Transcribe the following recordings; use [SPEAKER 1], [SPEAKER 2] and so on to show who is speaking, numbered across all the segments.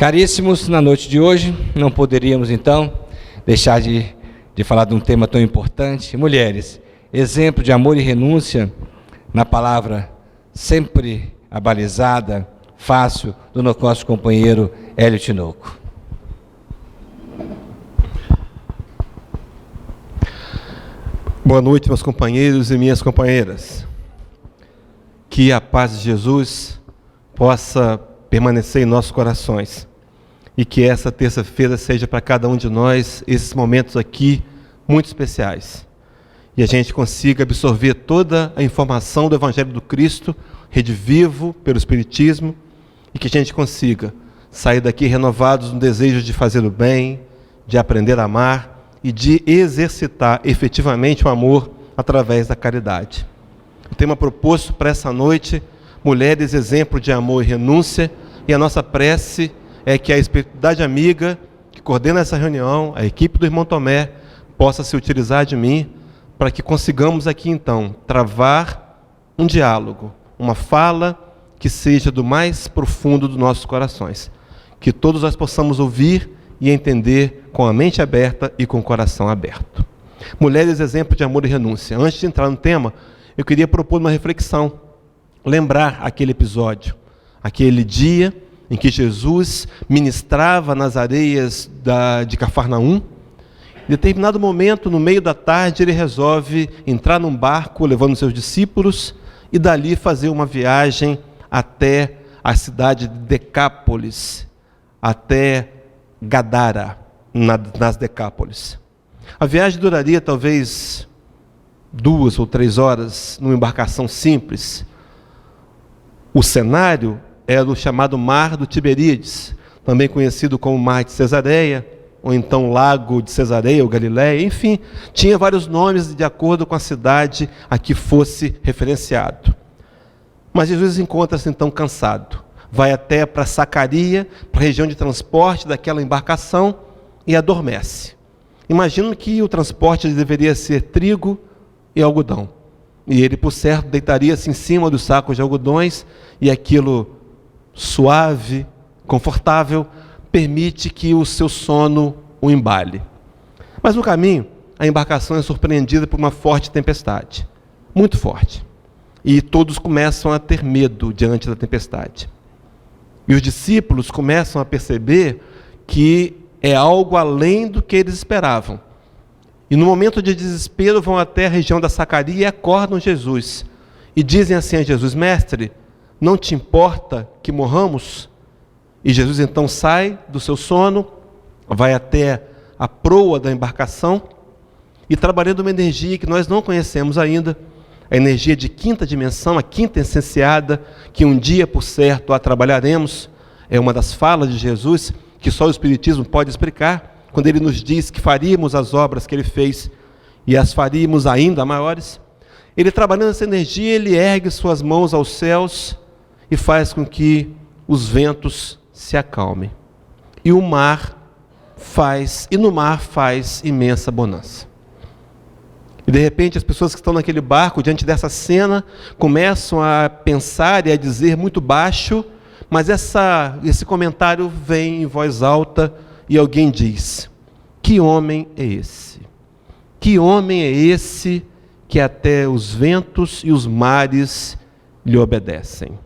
[SPEAKER 1] Caríssimos, na noite de hoje, não poderíamos então deixar de falar de um tema tão importante. Mulheres, exemplo de amor e renúncia, na palavra sempre abalizada, fácil, do nosso companheiro Hélio Tinoco.
[SPEAKER 2] Boa noite, meus companheiros e minhas companheiras. Que a paz de Jesus possa permanecer em nossos corações e que essa terça-feira seja para cada um de nós esses momentos aqui muito especiais e a gente consiga absorver toda a informação do Evangelho do Cristo, Rede Vivo, pelo Espiritismo, e que a gente consiga sair daqui renovados no desejo de fazer o bem, de aprender a amar e de exercitar efetivamente o amor através da caridade. O tema proposto para essa noite: mulheres, exemplo de amor e renúncia, e a nossa prece é que a espiritualidade amiga que coordena essa reunião, a equipe do Irmão Tomé, possa se utilizar de mim para que consigamos aqui então travar um diálogo, uma fala que seja do mais profundo dos nossos corações, que todos nós possamos ouvir e entender com a mente aberta e com o coração aberto. Mulheres, exemplo de amor e renúncia. Antes de entrar no tema, eu queria propor uma reflexão, lembrar aquele episódio, aquele dia em que Jesus ministrava nas areias de Cafarnaum. Em determinado momento, no meio da tarde, ele resolve entrar num barco, levando seus discípulos, e dali fazer uma viagem até a cidade de Decápolis, até Gadara, nas Decápolis. A viagem duraria talvez 2 ou 3 horas, numa embarcação simples. O cenário era o chamado Mar do Tiberíades, também conhecido como Mar de Cesareia, ou então Lago de Cesareia ou Galileia, enfim, tinha vários nomes de acordo com a cidade a que fosse referenciado. Mas Jesus encontra-se então cansado, vai até para Sacaria, para a região de transporte daquela embarcação, e adormece. Imagino que o transporte deveria ser trigo e algodão, e ele, por certo, deitaria-se em cima dos sacos de algodões, e aquilo suave, confortável, permite que o seu sono o embale. Mas no caminho, a embarcação é surpreendida por uma forte tempestade, muito forte, e todos começam a ter medo diante da tempestade. E os discípulos começam a perceber que é algo além do que eles esperavam. E no momento de desespero vão até a região da Sacaria e acordam Jesus. E dizem assim a Jesus: mestre, não te importa que morramos? E Jesus então sai do seu sono, vai até a proa da embarcação e, trabalhando uma energia que nós não conhecemos ainda, a energia de quinta dimensão, a quinta essenciada, que um dia, por certo, a trabalharemos, é uma das falas de Jesus que só o Espiritismo pode explicar, quando ele nos diz que faríamos as obras que ele fez e as faríamos ainda maiores. Ele, trabalhando essa energia, ele ergue suas mãos aos céus e faz com que os ventos se acalmem. E no mar faz imensa bonança. E de repente as pessoas que estão naquele barco, diante dessa cena, começam a pensar e a dizer muito baixo, mas esse comentário vem em voz alta e alguém diz: que homem é esse? Que homem é esse que até os ventos e os mares lhe obedecem?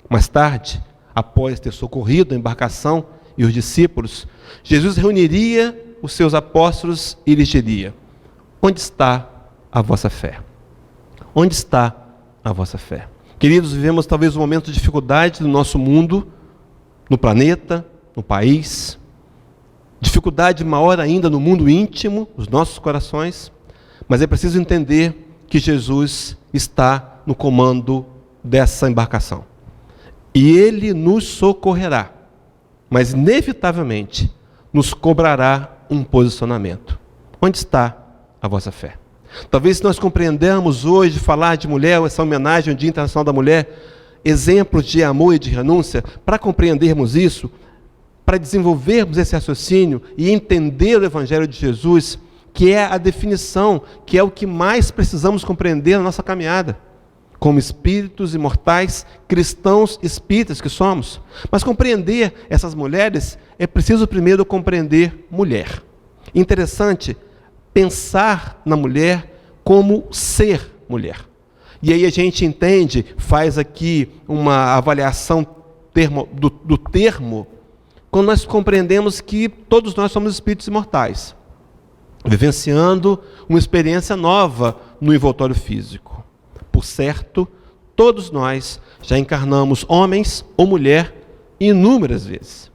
[SPEAKER 2] Mais tarde, após ter socorrido a embarcação e os discípulos, Jesus reuniria os seus apóstolos e lhes diria: onde está a vossa fé? Onde está a vossa fé? Queridos, vivemos talvez um momento de dificuldade no nosso mundo, no planeta, no país, dificuldade maior ainda no mundo íntimo, nos nossos corações, mas é preciso entender que Jesus está no comando dessa embarcação. E Ele nos socorrerá, mas inevitavelmente nos cobrará um posicionamento. Onde está a vossa fé? Talvez, se nós compreendermos hoje falar de mulher, essa homenagem ao Dia Internacional da Mulher, exemplos de amor e de renúncia, para compreendermos isso, para desenvolvermos esse raciocínio e entender o Evangelho de Jesus, que é a definição, que é o que mais precisamos compreender na nossa caminhada. como espíritos imortais, cristãos espíritas que somos. Mas compreender essas mulheres, é preciso primeiro compreender mulher. Interessante pensar na mulher como ser mulher. E aí a gente entende, faz aqui uma avaliação do termo, quando nós compreendemos que todos nós somos espíritos imortais, vivenciando uma experiência nova no envoltório físico. Por certo, todos nós já encarnamos homens ou mulher inúmeras vezes.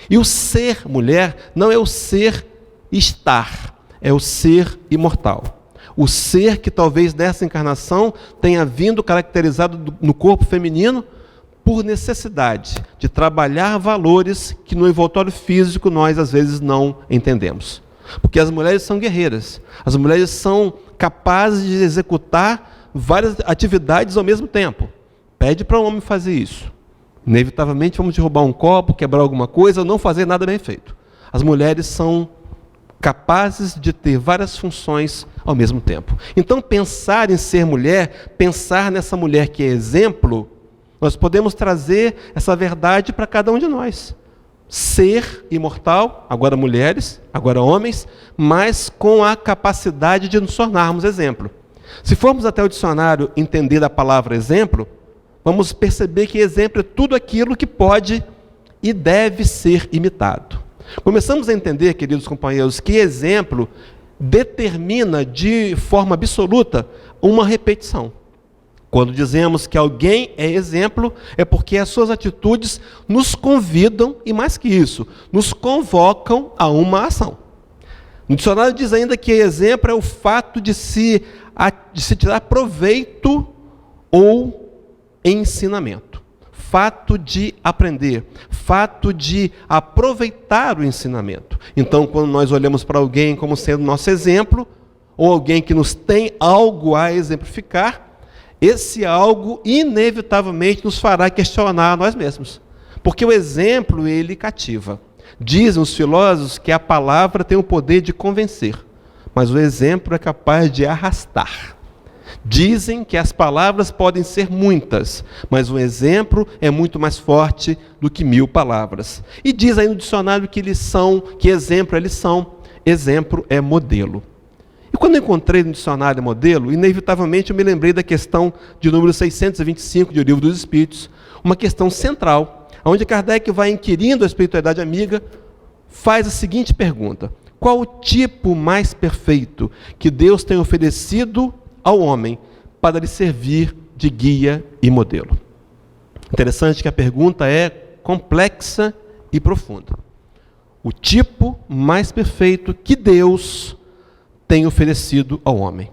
[SPEAKER 2] E o ser mulher não é o ser estar, é o ser imortal. O ser que talvez nessa encarnação tenha vindo caracterizado no corpo feminino por necessidade de trabalhar valores que no envoltório físico nós às vezes não entendemos. Porque as mulheres são guerreiras, as mulheres são capazes de executar várias atividades ao mesmo tempo. Pede para um homem fazer isso. Inevitavelmente vamos derrubar um copo, quebrar alguma coisa, ou não fazer nada bem feito. As mulheres são capazes de ter várias funções ao mesmo tempo. Então, pensar em ser mulher, pensar nessa mulher que é exemplo, nós podemos trazer essa verdade para cada um de nós. Ser imortal, agora mulheres, agora homens, mas com a capacidade de nos tornarmos exemplo. Se formos até o dicionário entender a palavra exemplo, vamos perceber que exemplo é tudo aquilo que pode e deve ser imitado. Começamos a entender, queridos companheiros, que exemplo determina de forma absoluta uma repetição. Quando dizemos que alguém é exemplo, é porque as suas atitudes nos convidam, e mais que isso, nos convocam a uma ação. No dicionário diz ainda que exemplo é o fato de se tirar proveito ou ensinamento. Fato de aprender, fato de aproveitar o ensinamento. Então, quando nós olhamos para alguém como sendo nosso exemplo, ou alguém que nos tem algo a exemplificar, esse algo inevitavelmente nos fará questionar a nós mesmos. Porque o exemplo, ele cativa. Dizem os filósofos que a palavra tem o poder de convencer, mas o exemplo é capaz de arrastar. Dizem que as palavras podem ser muitas, mas o exemplo é muito mais forte do que 1000 palavras. E diz aí no dicionário que exemplo eles são, exemplo é modelo. E quando eu encontrei no dicionário modelo, inevitavelmente eu me lembrei da questão de número 625 de O Livro dos Espíritos, uma questão central, onde Kardec vai inquirindo a espiritualidade amiga, faz a seguinte pergunta: qual o tipo mais perfeito que Deus tem oferecido ao homem para lhe servir de guia e modelo? Interessante que a pergunta é complexa e profunda. O tipo mais perfeito que Deus tem oferecido ao homem.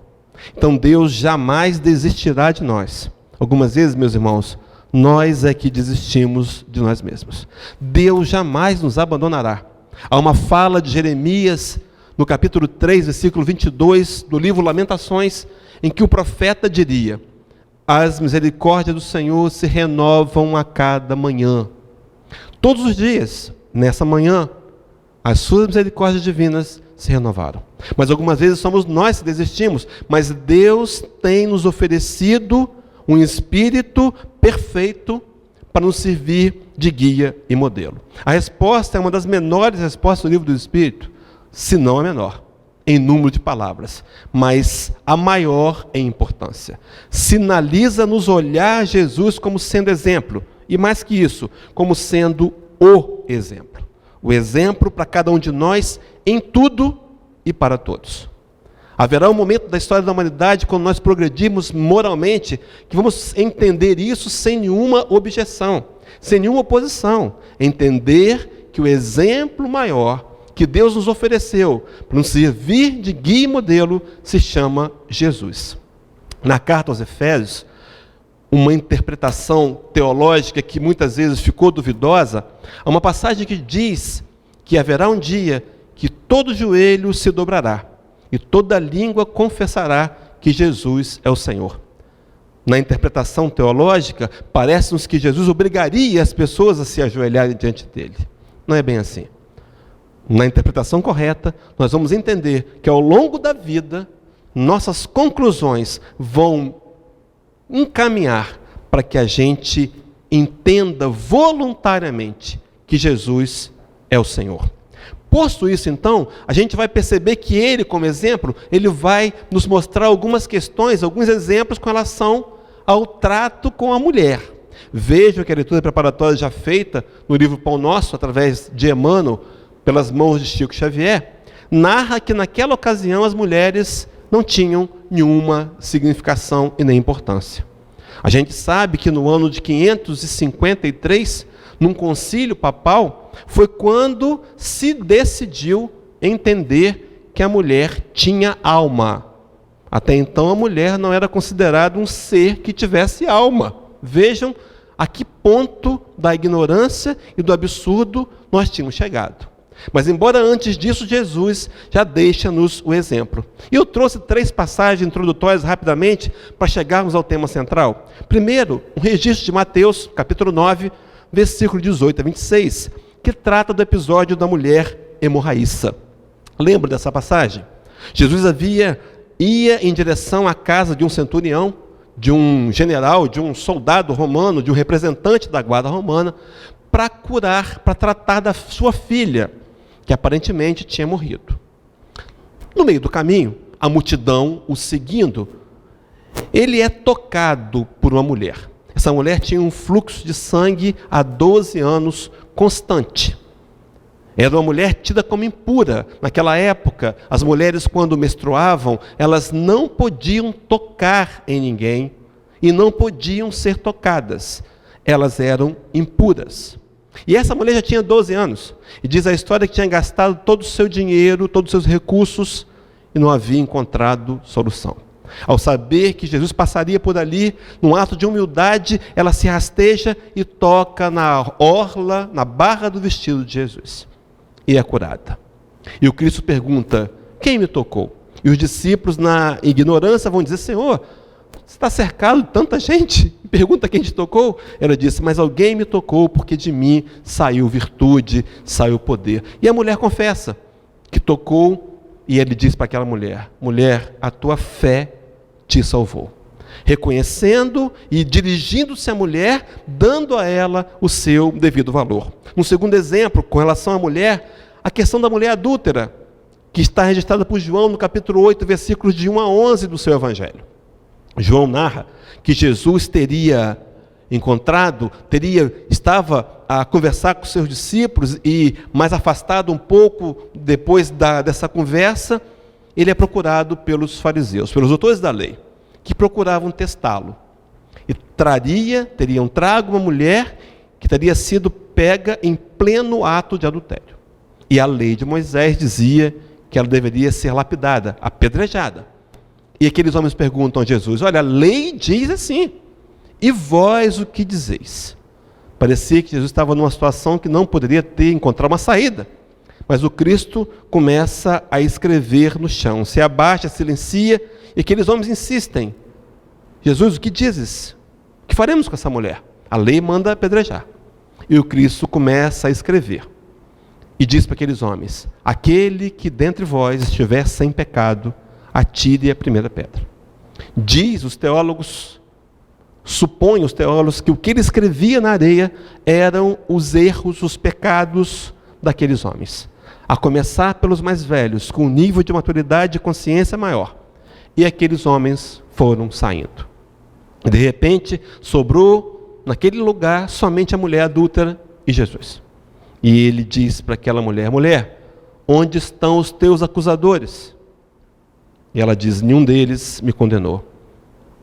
[SPEAKER 2] Então Deus jamais desistirá de nós. Algumas vezes, meus irmãos, nós é que desistimos de nós mesmos. Deus jamais nos abandonará. Há uma fala de Jeremias, no capítulo 3, versículo 22, do livro Lamentações, em que o profeta diria: as misericórdias do Senhor se renovam a cada manhã. Todos os dias, nessa manhã, as suas misericórdias divinas se renovaram. Mas algumas vezes somos nós que desistimos, mas Deus tem nos oferecido um espírito perfeito para nos servir de guia e modelo. A resposta é uma das menores respostas do Livro do Espírito, se não a menor, em número de palavras, mas a maior em importância. Sinaliza-nos olhar Jesus como sendo exemplo, e mais que isso, como sendo o exemplo. O exemplo para cada um de nós em tudo e para todos. Haverá um momento da história da humanidade, quando nós progredirmos moralmente, que vamos entender isso sem nenhuma objeção, sem nenhuma oposição. Entender que o exemplo maior que Deus nos ofereceu para nos servir de guia e modelo se chama Jesus. Na carta aos Efésios, uma interpretação teológica que muitas vezes ficou duvidosa, há uma passagem que diz que haverá um dia que todo joelho se dobrará e toda língua confessará que Jesus é o Senhor. Na interpretação teológica, parece-nos que Jesus obrigaria as pessoas a se ajoelharem diante dele. Não é bem assim. Na interpretação correta, nós vamos entender que ao longo da vida, nossas conclusões vão encaminhar para que a gente entenda voluntariamente que Jesus é o Senhor. Posto isso, então, a gente vai perceber que ele, como exemplo, ele vai nos mostrar algumas questões, alguns exemplos com relação ao trato com a mulher. Vejam que a leitura preparatória já feita no livro Pão Nosso, através de Emmanuel, pelas mãos de Chico Xavier, narra que naquela ocasião as mulheres não tinham nenhuma significação e nem importância. A gente sabe que no ano de 553, num concílio papal, foi quando se decidiu entender que a mulher tinha alma. Até então a mulher não era considerada um ser que tivesse alma. Vejam a que ponto da ignorância e do absurdo nós tínhamos chegado. Mas embora antes disso Jesus já deixa-nos o exemplo. E eu trouxe 3 passagens introdutórias rapidamente para chegarmos ao tema central. Primeiro, um registro de Mateus, capítulo 9, versículo 18 a 26, que trata do episódio da mulher hemorraíça. Lembra dessa passagem? Jesus ia em direção à casa de um centurião, de um general, de um soldado romano, de um representante da guarda romana, para curar, para tratar da sua filha, que aparentemente tinha morrido. No meio do caminho, a multidão o seguindo, ele é tocado por uma mulher. Essa mulher tinha um fluxo de sangue há 12 anos constante. Era uma mulher tida como impura. Naquela época, as mulheres, quando menstruavam, elas não podiam tocar em ninguém e não podiam ser tocadas. Elas eram impuras. E essa mulher já tinha 12 anos. E diz a história que tinha gastado todo o seu dinheiro, todos os seus recursos e não havia encontrado solução. Ao saber que Jesus passaria por ali, num ato de humildade, ela se rasteja e toca na orla, na barra do vestido de Jesus. E é curada. E o Cristo pergunta: quem me tocou? E os discípulos, na ignorância, vão dizer: Senhor, você está cercado de tanta gente? Pergunta quem te tocou. Ela disse: mas alguém me tocou, porque de mim saiu virtude, saiu poder. E a mulher confessa que tocou, e ele diz para aquela mulher: mulher, a tua fé te salvou. Reconhecendo e dirigindo-se à mulher, dando a ela o seu devido valor. Um segundo exemplo, com relação à mulher, a questão da mulher adúltera, que está registrada por João no capítulo 8, versículos de 1 a 11 do seu evangelho. João narra que Jesus teria estava a conversar com seus discípulos e, mais afastado um pouco depois dessa conversa, ele é procurado pelos fariseus, pelos doutores da lei, que procuravam testá-lo. E teriam trago uma mulher que teria sido pega em pleno ato de adultério. E a lei de Moisés dizia que ela deveria ser lapidada, apedrejada. E aqueles homens perguntam a Jesus: olha, a lei diz assim, e vós o que dizeis? Parecia que Jesus estava numa situação que não poderia encontrar uma saída. Mas o Cristo começa a escrever no chão, se abaixa, silencia, e aqueles homens insistem: Jesus, o que dizes? O que faremos com essa mulher? A lei manda apedrejar. E o Cristo começa a escrever. E diz para aqueles homens: aquele que dentre vós estiver sem pecado, atire a primeira pedra. Supõem os teólogos que o que ele escrevia na areia eram os erros, os pecados daqueles homens. A começar pelos mais velhos, com um nível de maturidade e consciência maior. E aqueles homens foram saindo. E de repente, sobrou naquele lugar somente a mulher adúltera e Jesus. E ele diz para aquela mulher: mulher, onde estão os teus acusadores? E ela diz: nenhum deles me condenou.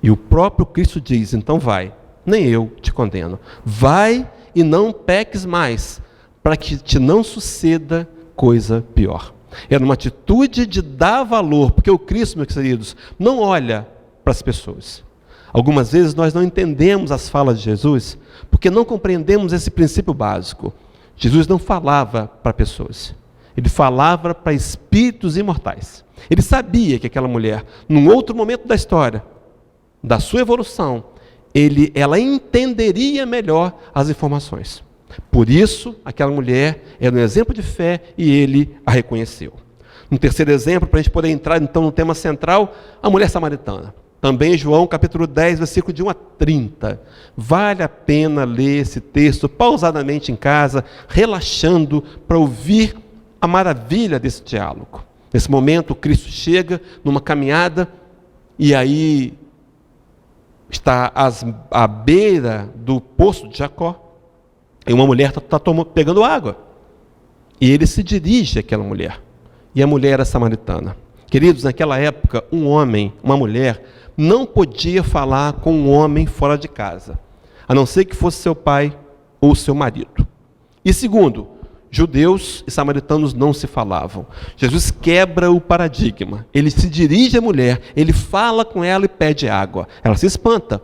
[SPEAKER 2] E o próprio Cristo diz: então vai, nem eu te condeno. Vai e não peques mais, para que te não suceda coisa pior. Era uma atitude de dar valor, porque o Cristo, meus queridos, não olha para as pessoas. Algumas vezes nós não entendemos as falas de Jesus, porque não compreendemos esse princípio básico. Jesus não falava para pessoas, ele falava para espíritos imortais. Ele sabia que aquela mulher, num outro momento da história, da sua evolução, ela entenderia melhor as informações. Por isso, aquela mulher era um exemplo de fé e ele a reconheceu. Um terceiro exemplo, para a gente poder entrar então no tema central, a mulher samaritana. Também João capítulo 10, versículo de 1 a 30. Vale a pena ler esse texto pausadamente em casa, relaxando, para ouvir a maravilha desse diálogo. Nesse momento, Cristo chega numa caminhada e aí está à beira do poço de Jacó e uma mulher está pegando água. E ele se dirige àquela mulher. E a mulher era samaritana. Queridos, naquela época, um homem, uma mulher, não podia falar com um homem fora de casa, a não ser que fosse seu pai ou seu marido. E segundo, judeus e samaritanos não se falavam. Jesus quebra o paradigma. Ele se dirige à mulher, ele fala com ela e pede água. Ela se espanta.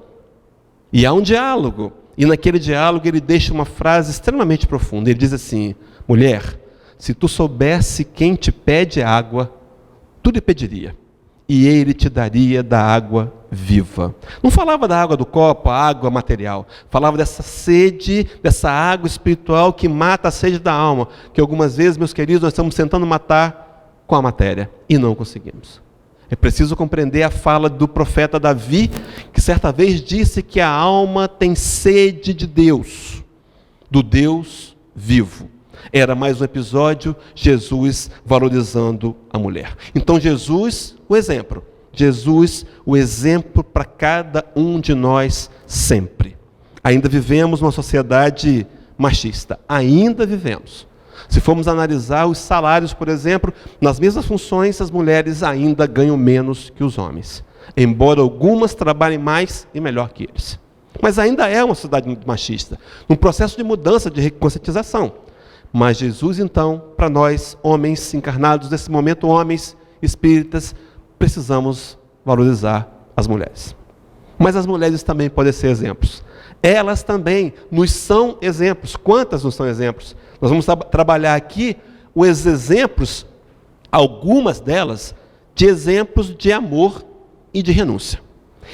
[SPEAKER 2] E há um diálogo. E naquele diálogo ele deixa uma frase extremamente profunda. Ele diz assim: mulher, se tu soubesse quem te pede água, tu lhe pediria, e ele te daria da água viva. Não falava da água do copo, a água material. Falava dessa sede, dessa água espiritual que mata a sede da alma, que algumas vezes, meus queridos, nós estamos tentando matar com a matéria, e não conseguimos. É preciso compreender a fala do profeta Davi, que certa vez disse que a alma tem sede de Deus, do Deus vivo. Era mais um episódio, Jesus valorizando a mulher. Então Jesus, o exemplo. Jesus, o exemplo para cada um de nós sempre. Ainda vivemos numa sociedade machista. Ainda vivemos. Se formos analisar os salários, por exemplo, nas mesmas funções, as mulheres ainda ganham menos que os homens. Embora algumas trabalhem mais e melhor que eles. Mas ainda é uma sociedade muito machista. Num processo de mudança, de conscientização. Mas Jesus, então, para nós, homens encarnados, nesse momento, homens espíritas, precisamos valorizar as mulheres. Mas as mulheres também podem ser exemplos. Elas também nos são exemplos. Quantas nos são exemplos? Nós vamos trabalhar aqui os exemplos, algumas delas, de exemplos de amor e de renúncia.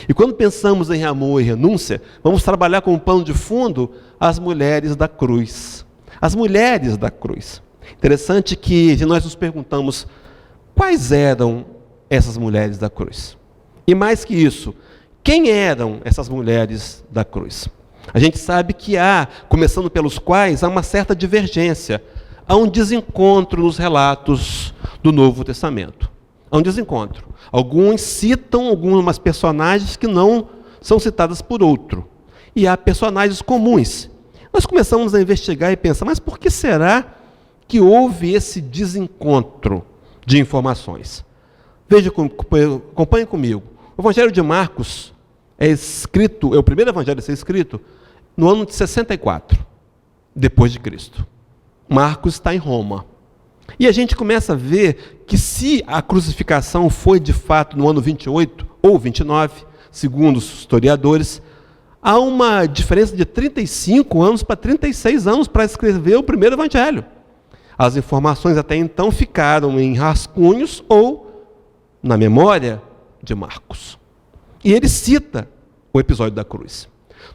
[SPEAKER 2] E quando pensamos em amor e renúncia, vamos trabalhar com um pano de fundo as mulheres da cruz. As mulheres da cruz. Interessante que nós nos perguntamos quais eram essas mulheres da cruz. E mais que isso, quem eram essas mulheres da cruz? A gente sabe que começando pelos quais, há uma certa divergência. Há um desencontro nos relatos do Novo Testamento. Há um desencontro. Alguns citam algumas personagens que não são citadas por outro. E há personagens comuns. Nós começamos a investigar e pensar, mas por que será que houve esse desencontro de informações? Acompanhe comigo. O Evangelho de Marcos é o primeiro evangelho a ser escrito no ano de 64, depois de Cristo. Marcos está em Roma. E a gente começa a ver que se a crucificação foi de fato no ano 28 ou 29, segundo os historiadores, há uma diferença de 35 anos para 36 anos para escrever o primeiro evangelho. As informações até então ficaram em rascunhos ou na memória de Marcos. E ele cita o episódio da cruz.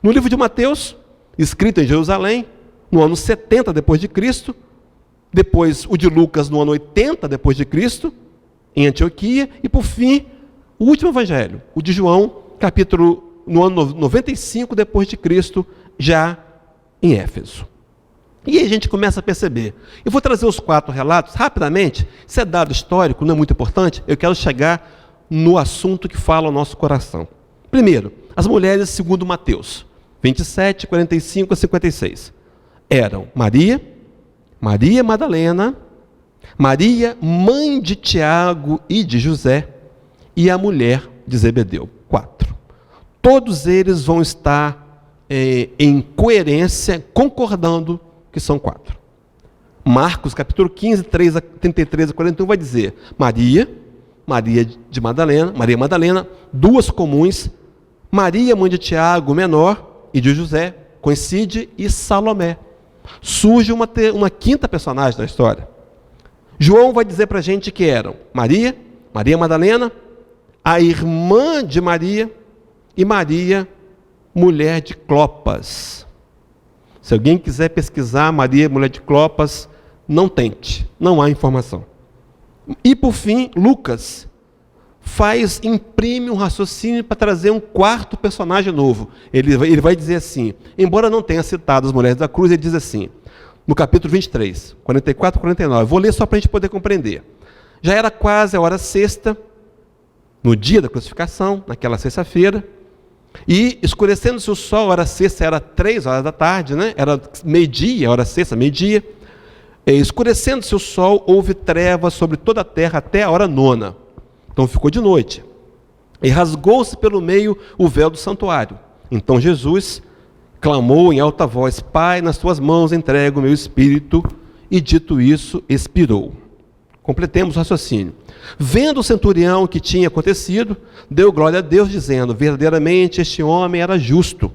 [SPEAKER 2] No livro de Mateus, escrito em Jerusalém, no ano 70 depois de Cristo, depois o de Lucas no ano 80 depois de Cristo, em Antioquia, e por fim, o último evangelho, o de João, no ano 95 depois de Cristo, já em Éfeso. E aí a gente começa a perceber. Eu vou trazer os 4 relatos rapidamente. Isso é dado histórico, não é muito importante. Eu quero chegar no assunto que fala ao nosso coração. Primeiro, as mulheres segundo Mateus, 27, 45 a 56. Eram Maria Madalena, Maria, mãe de Tiago e de José, e a mulher de Zebedeu. 4. Todos eles vão estar em coerência, concordando que são 4. Marcos, capítulo 15, 33 a 41, vai dizer, Maria Madalena, 2 comuns, Maria, mãe de Tiago, menor, e de José, coincide, e Salomé. Surge uma 5ª personagem da história. João vai dizer para a gente que eram Maria Madalena, a irmã de Maria, e Maria, mulher de Clopas. Se alguém quiser pesquisar Maria, mulher de Clopas, não tente, não há informação. E por fim, Lucas imprime um raciocínio para trazer um quarto personagem novo. Ele vai dizer assim, embora não tenha citado as mulheres da cruz, ele diz assim, no capítulo 23, 44 e 49, vou ler só para a gente poder compreender. Já era quase a hora sexta, no dia da crucificação, naquela sexta-feira, e escurecendo-se o sol, a hora sexta era 3 horas da tarde, né? Era meio-dia, a hora sexta, meio-dia. Escurecendo-se o sol, houve trevas sobre toda a terra até a hora 9. Então ficou de noite. E rasgou-se pelo meio o véu do santuário. Então Jesus clamou em alta voz, Pai, nas tuas mãos entrego o meu espírito, e dito isso, expirou. Completemos o raciocínio. Vendo o centurião o que tinha acontecido, deu glória a Deus, dizendo, verdadeiramente este homem era justo.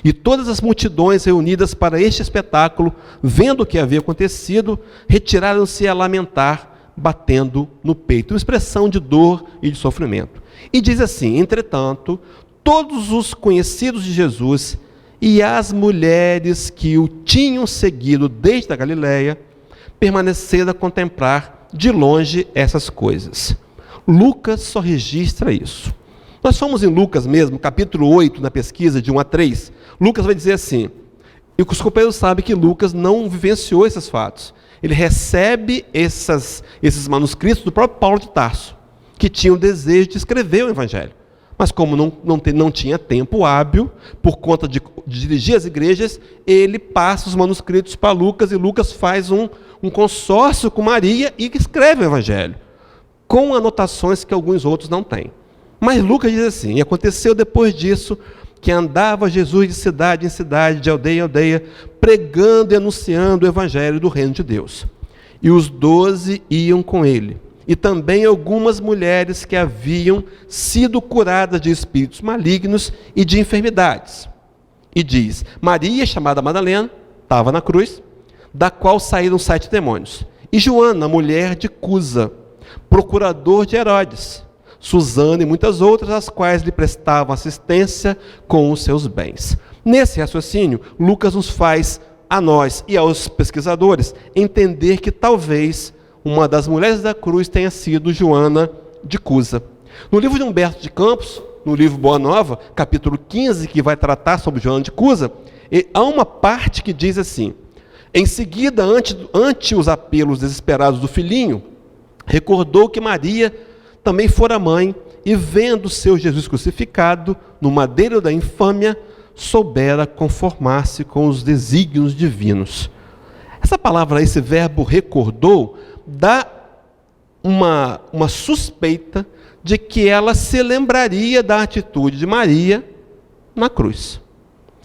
[SPEAKER 2] E todas as multidões reunidas para este espetáculo, vendo o que havia acontecido, retiraram-se a lamentar, batendo no peito. Uma expressão de dor e de sofrimento. E diz assim, entretanto, todos os conhecidos de Jesus e as mulheres que o tinham seguido desde a Galileia, permaneceram a contemplar de longe essas coisas. Lucas só registra isso. Nós fomos em Lucas mesmo, capítulo 8, na pesquisa de 1 a 3. Lucas vai dizer assim, e os companheiros sabem que Lucas não vivenciou esses fatos. Ele recebe esses manuscritos do próprio Paulo de Tarso, que tinha o desejo de escrever o Evangelho. Mas como não tinha tempo hábil, por conta de dirigir as igrejas, ele passa os manuscritos para Lucas, e Lucas faz um consórcio com Maria e escreve o Evangelho, com anotações que alguns outros não têm. Mas Lucas diz assim, e aconteceu depois disso, que andava Jesus de cidade em cidade, de aldeia em aldeia, pregando e anunciando o Evangelho do reino de Deus. E os 12 iam com ele. E também algumas mulheres que haviam sido curadas de espíritos malignos e de enfermidades. E diz, Maria, chamada Madalena, estava na cruz, da qual saíram 7 demônios. E Joana, mulher de Cusa, procurador de Herodes, Susana e muitas outras, as quais lhe prestavam assistência com os seus bens. Nesse raciocínio, Lucas nos faz, a nós e aos pesquisadores, entender que talvez uma das mulheres da cruz tenha sido Joana de Cusa. No livro de Humberto de Campos, no livro Boa Nova, capítulo 15, que vai tratar sobre Joana de Cusa, há uma parte que diz assim, em seguida, ante os apelos desesperados do filhinho, recordou que Maria também fora mãe, e vendo seu Jesus crucificado no madeiro da infâmia, soubera conformar-se com os desígnios divinos. Essa palavra, esse verbo recordou, dá uma suspeita de que ela se lembraria da atitude de Maria na cruz.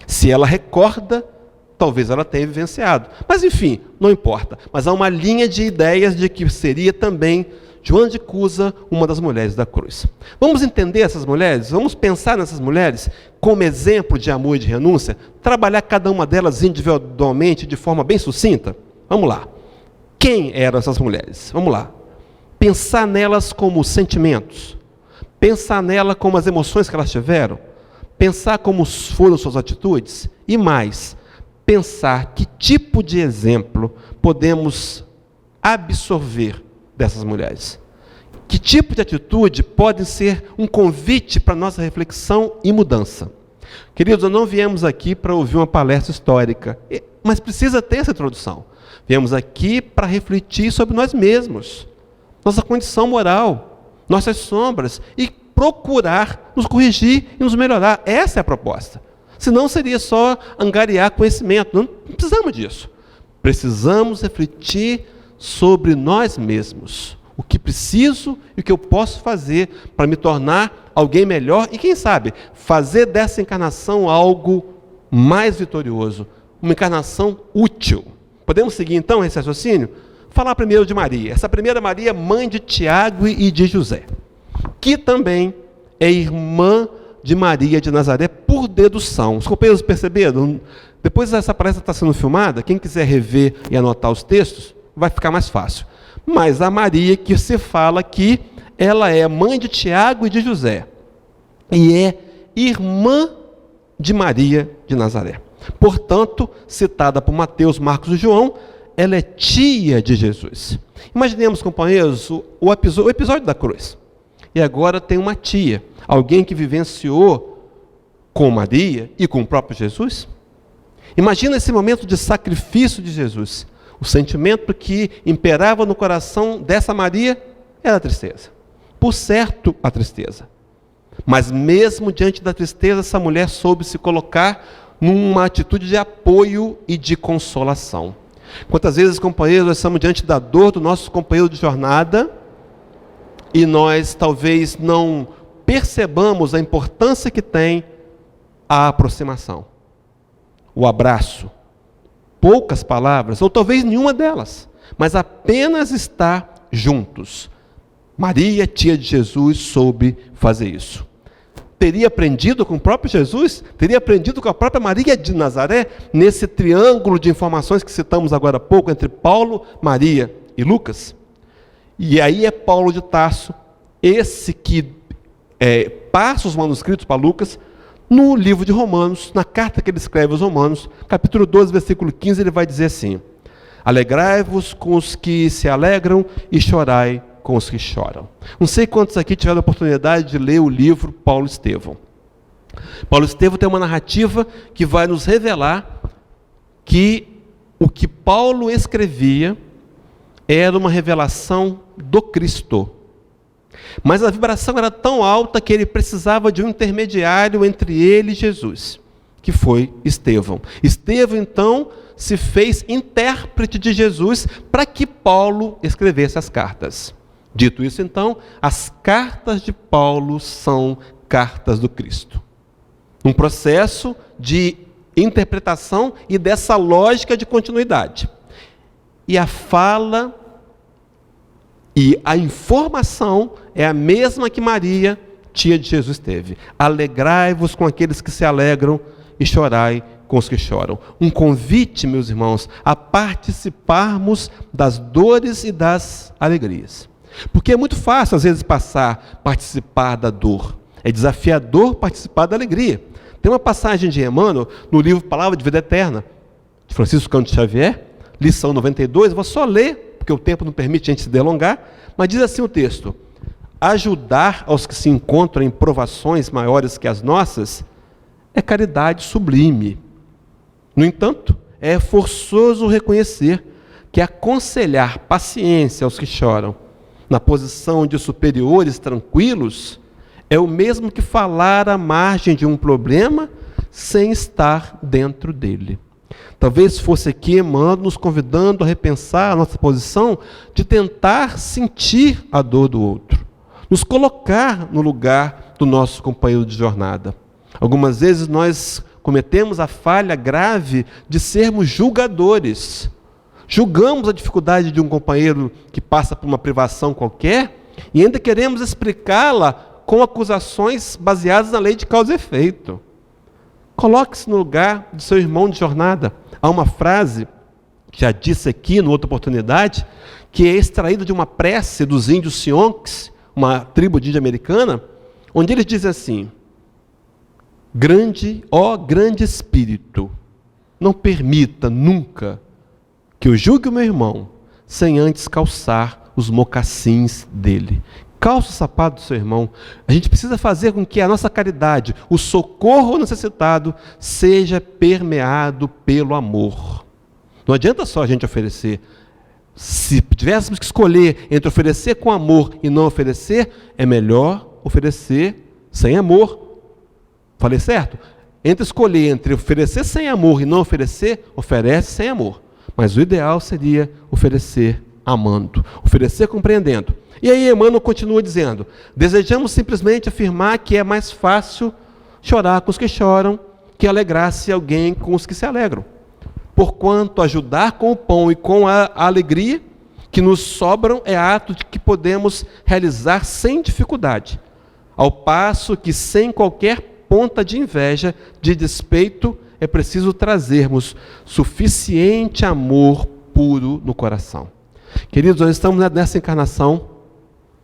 [SPEAKER 2] Se ela recorda, talvez ela tenha vivenciado. Mas enfim, não importa. Mas há uma linha de ideias de que seria também Joana de Cusa, uma das mulheres da cruz. Vamos entender essas mulheres? Vamos pensar nessas mulheres como exemplo de amor e de renúncia? Trabalhar cada uma delas individualmente, de forma bem sucinta? Vamos lá. Quem eram essas mulheres? Vamos lá. Pensar nelas como sentimentos. Pensar nelas como as emoções que elas tiveram. Pensar como foram suas atitudes. E mais, pensar que tipo de exemplo podemos absorver dessas mulheres. Que tipo de atitude pode ser um convite para nossa reflexão e mudança? Queridos, nós não viemos aqui para ouvir uma palestra histórica, mas precisa ter essa introdução. Viemos aqui para refletir sobre nós mesmos, nossa condição moral, nossas sombras, e procurar nos corrigir e nos melhorar. Essa é a proposta. Senão seria só angariar conhecimento. Não precisamos disso. Precisamos refletir sobre nós mesmos. O que preciso e o que eu posso fazer para me tornar alguém melhor e, quem sabe, fazer dessa encarnação algo mais vitorioso. Uma encarnação útil. Podemos seguir então esse raciocínio? Falar primeiro de Maria. Essa primeira Maria, mãe de Tiago e de José, que também é irmã de Maria de Nazaré por dedução. Os companheiros perceberam? Depois essa palestra está sendo filmada, quem quiser rever e anotar os textos, vai ficar mais fácil. Mas a Maria que se fala que ela é mãe de Tiago e de José, e é irmã de Maria de Nazaré. Portanto, citada por Mateus, Marcos e João, ela é tia de Jesus. Imaginemos, companheiros, o episódio da cruz. e agora tem uma tia, alguém que vivenciou com Maria e com o próprio Jesus. Imagina esse momento de sacrifício de Jesus. O sentimento que imperava no coração dessa Maria era a tristeza. Por certo, a tristeza. Mas mesmo diante da tristeza, essa mulher soube se colocar numa atitude de apoio e de consolação. Quantas vezes, companheiros, nós estamos diante da dor do nosso companheiro de jornada e nós talvez não percebamos a importância que tem a aproximação, o abraço, poucas palavras, ou talvez nenhuma delas, mas apenas estar juntos. Maria, tia de Jesus, soube fazer isso. Teria aprendido com o próprio Jesus? Teria aprendido com a própria Maria de Nazaré, nesse triângulo de informações que citamos agora há pouco, entre Paulo, Maria e Lucas? E aí é Paulo de Tarso, esse que passa os manuscritos para Lucas, no livro de Romanos, na carta que ele escreve aos Romanos, capítulo 12, versículo 15, ele vai dizer assim: alegrai-vos com os que se alegram e chorai com os que choram. Não sei quantos aqui tiveram a oportunidade de ler o livro Paulo Estevão. Paulo Estevão tem uma narrativa que vai nos revelar que o que Paulo escrevia era uma revelação do Cristo. Mas a vibração era tão alta que ele precisava de um intermediário entre ele e Jesus, que foi Estevão. Estevão, então, se fez intérprete de Jesus para que Paulo escrevesse as cartas. Dito isso, então, as cartas de Paulo são cartas do Cristo. Um processo de interpretação e dessa lógica de continuidade. E a fala e a informação é a mesma que Maria, tia de Jesus, teve. Alegrai-vos com aqueles que se alegram e chorai com os que choram. Um convite, meus irmãos, a participarmos das dores e das alegrias. Porque é muito fácil, às vezes, participar da dor. É desafiador participar da alegria. Tem uma passagem de Emmanuel, no livro Palavra de Vida Eterna, de Francisco Cândido Xavier, lição 92, vou só ler, porque o tempo não permite a gente se delongar, mas diz assim o texto: ajudar aos que se encontram em provações maiores que as nossas é caridade sublime. No entanto, é forçoso reconhecer que aconselhar paciência aos que choram, na posição de superiores tranquilos, é o mesmo que falar à margem de um problema sem estar dentro dele. Talvez fosse aqui Emmanuel nos convidando a repensar a nossa posição de tentar sentir a dor do outro, nos colocar no lugar do nosso companheiro de jornada. Algumas vezes nós cometemos a falha grave de sermos julgadores. Julgamos a dificuldade de um companheiro que passa por uma privação qualquer e ainda queremos explicá-la com acusações baseadas na lei de causa e efeito. Coloque-se no lugar do seu irmão de jornada. Há uma frase, já disse aqui, em outra oportunidade, que é extraída de uma prece dos índios Sionks, uma tribo de índia americana, onde eles dizem assim: ó grande Espírito, não permita nunca que eu julgue o meu irmão sem antes calçar os mocassins dele. Calça o sapato do seu irmão. A gente precisa fazer com que a nossa caridade, o socorro ao necessitado, seja permeado pelo amor. Não adianta só a gente oferecer. Se tivéssemos que escolher entre oferecer com amor e não oferecer, é melhor oferecer sem amor. Falei certo? Escolher entre oferecer sem amor e não oferecer, oferece sem amor. Mas o ideal seria oferecer amando, oferecer compreendendo. E aí Emmanuel continua dizendo: desejamos simplesmente afirmar que é mais fácil chorar com os que choram que alegrar-se alguém com os que se alegram. Porquanto ajudar com o pão e com a alegria que nos sobram é ato de que podemos realizar sem dificuldade, ao passo que sem qualquer ponta de inveja, de despeito, é preciso trazermos suficiente amor puro no coração. Queridos, nós estamos nessa encarnação,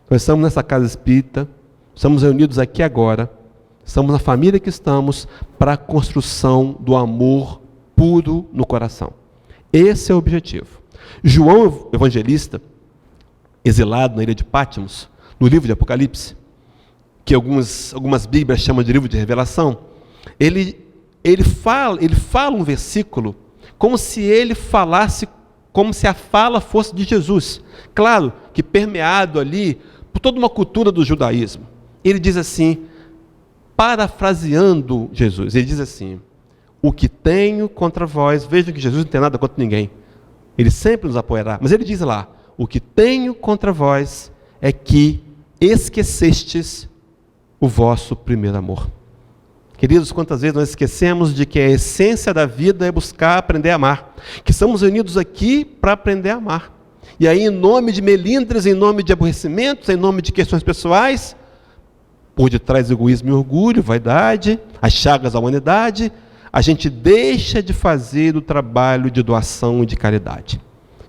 [SPEAKER 2] nós estamos nessa casa espírita, estamos reunidos aqui agora, estamos na família que estamos para a construção do amor puro no coração. Esse é o objetivo. João Evangelista, exilado na ilha de Patmos, no livro de Apocalipse, que algumas Bíblias chamam de livro de revelação, ele fala um versículo como se ele falasse, como se a fala fosse de Jesus. Claro que permeado ali por toda uma cultura do judaísmo. Ele diz assim, parafraseando Jesus, ele diz assim: o que tenho contra vós, vejam que Jesus não tem nada contra ninguém, ele sempre nos apoiará, mas ele diz lá, o que tenho contra vós é que esquecestes o vosso primeiro amor. Queridos, quantas vezes nós esquecemos de que a essência da vida é buscar aprender a amar, que estamos reunidos aqui para aprender a amar, e aí em nome de melindres, em nome de aborrecimentos, em nome de questões pessoais, por detrás do egoísmo e orgulho, vaidade, as chagas da humanidade, a gente deixa de fazer o trabalho de doação e de caridade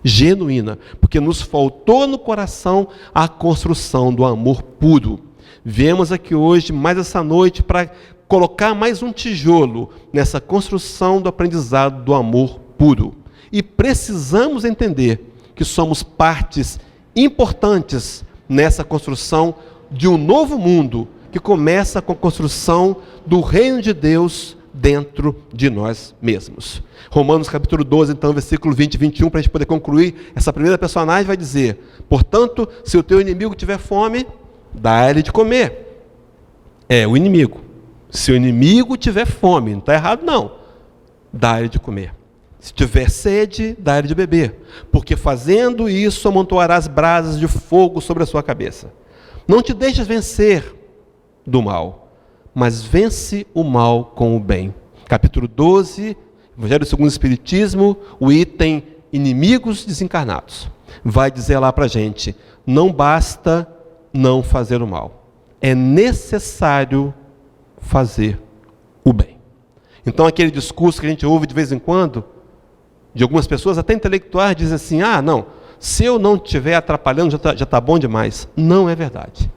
[SPEAKER 2] genuína, porque nos faltou no coração a construção do amor puro. Viemos aqui hoje, mais essa noite, para colocar mais um tijolo nessa construção do aprendizado do amor puro. E precisamos entender que somos partes importantes nessa construção de um novo mundo, que começa com a construção do reino de Deus dentro de nós mesmos. Romanos capítulo 12, então, versículo 20 e 21, para a gente poder concluir, essa primeira personagem vai dizer: portanto, se o teu inimigo tiver fome, dá ele de comer. É o inimigo. Se o inimigo tiver fome, não está errado não, dá ele de comer. Se tiver sede, dá ele de beber, porque fazendo isso amontoarás brasas de fogo sobre a sua cabeça. Não te deixes vencer do mal, mas vence o mal com o bem. Capítulo 12, Evangelho segundo o Espiritismo, o item inimigos desencarnados. Vai dizer lá para a gente, não basta não fazer o mal, é necessário fazer o bem. Então aquele discurso que a gente ouve de vez em quando, de algumas pessoas, até intelectuais, dizem assim, não, se eu não estiver atrapalhando, já está bom demais. Não é verdade.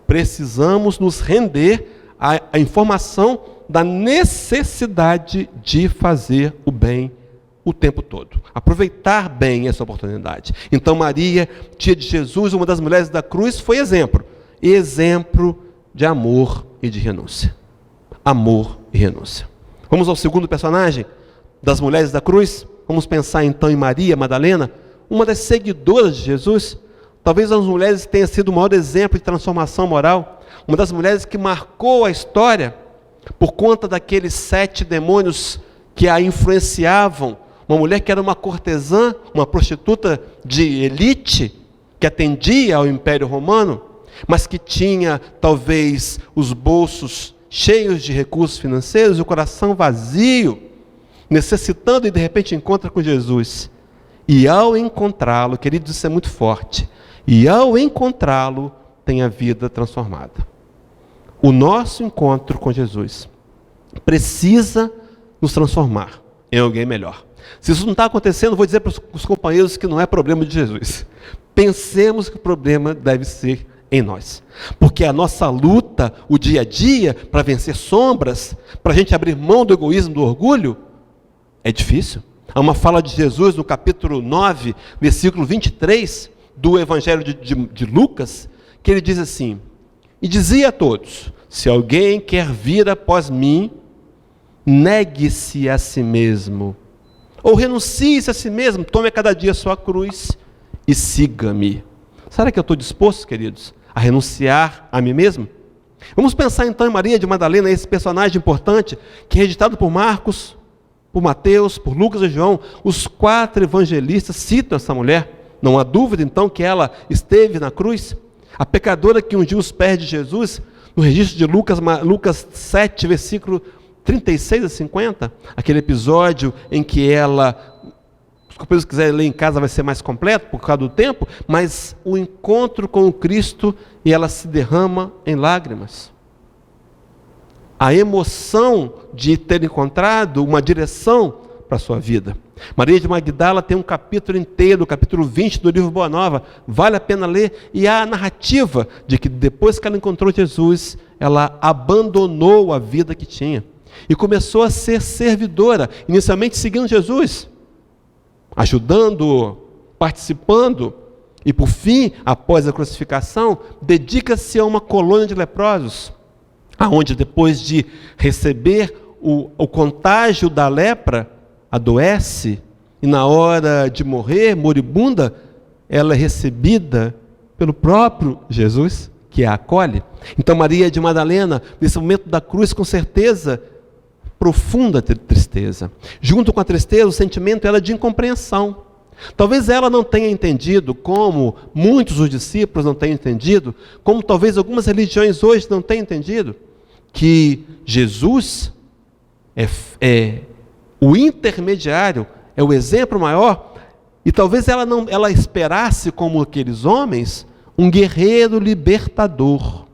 [SPEAKER 2] Precisamos nos render à informação da necessidade de fazer o bem o tempo todo. Aproveitar bem essa oportunidade. Então Maria, tia de Jesus, uma das mulheres da cruz, foi exemplo. Exemplo de amor e de renúncia. Amor e renúncia. Vamos ao segundo personagem das mulheres da cruz. Vamos pensar então em Maria Madalena, uma das seguidoras de Jesus. Talvez as mulheres tenha sido o maior exemplo de transformação moral. Uma das mulheres que marcou a história por conta daqueles 7 demônios que a influenciavam. Uma mulher que era uma cortesã, uma prostituta de elite, que atendia ao Império Romano, mas que tinha talvez os bolsos cheios de recursos financeiros e o coração vazio, necessitando, e de repente encontra com Jesus. E ao encontrá-lo, queridos, isso é muito forte, e ao encontrá-lo, tem a vida transformada. O nosso encontro com Jesus precisa nos transformar em alguém melhor. Se isso não está acontecendo, vou dizer para os companheiros que não é problema de Jesus. Pensemos que o problema deve ser em nós. Porque a nossa luta, o dia a dia, para vencer sombras, para a gente abrir mão do egoísmo, do orgulho, é difícil. Há uma fala de Jesus no capítulo 9, versículo 23, do Evangelho de Lucas, que ele diz assim, e dizia a todos, se alguém quer vir após mim, negue-se a si mesmo, ou renuncie-se a si mesmo, tome a cada dia a sua cruz e siga-me. Será que eu estou disposto, queridos, a renunciar a mim mesmo? Vamos pensar então em Maria de Madalena, esse personagem importante, que é registrado por Marcos, por Mateus, por Lucas e João. Os 4 evangelistas citam essa mulher. Não há dúvida então que ela esteve na cruz. A pecadora que ungiu os pés de Jesus, no registro de Lucas 7, versículo 36 a 50, aquele episódio em que ela, os companheiros quiserem ler em casa vai ser mais completo por causa do tempo, mas o encontro com o Cristo e ela se derrama em lágrimas. A emoção de ter encontrado uma direção para a sua vida. Maria de Magdala tem um capítulo inteiro, o capítulo 20 do livro Boa Nova, vale a pena ler, e há a narrativa de que depois que ela encontrou Jesus, ela abandonou a vida que tinha e começou a ser servidora, inicialmente seguindo Jesus, ajudando, participando, E por fim, após a crucificação, dedica-se a uma colônia de leprosos, aonde depois de receber o contágio da lepra, adoece, e na hora de morrer, moribunda, ela é recebida pelo próprio Jesus, que a acolhe. Então Maria de Madalena, nesse momento da cruz, com certeza, profunda tristeza. Junto com a tristeza, o sentimento era de incompreensão. Talvez ela não tenha entendido, como muitos dos discípulos não tenham entendido, como talvez algumas religiões hoje não tenham entendido, que Jesus é o intermediário, é o exemplo maior, e talvez ela esperasse, como aqueles homens, um guerreiro libertador